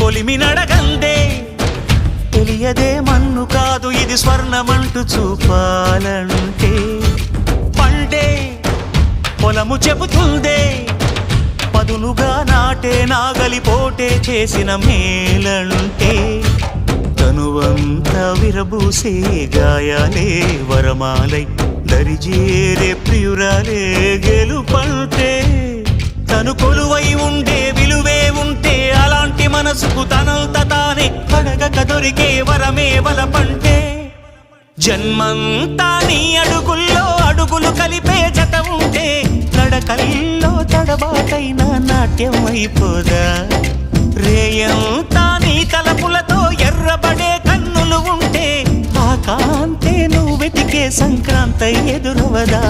కొలిమి నడగందే తెలియదే మన్ను కాదు ఇది స్వర్ణమంటూ చూపాలంటే పండే పొలము చెబుతుందే పదునుగా నాటే నాగలిపోటే చేసిన మేలంటే తనువంతా విరబూసే గాయాలే వరమాలై దరిజేరే ప్రియురాలే గెలుపంటే తను కొలువై ఉండే విలువే ఉంటే అలాంటి మనసుకు తనంత తానే అడగక దొరికే వరమే వలపంటే జన్మంతా నీ అడుగుల్లో అడుగులు కలిపే జత ఉంటే నడకల్లో తడబాటైన నాట్యం అయిపోదా రేయంతా నీ తలపులతో ఎర్రబడే కన్నులు ఉంటే ఆ కాంతే నువ్వు వెతికే సంక్రాంతి ఎదురవదా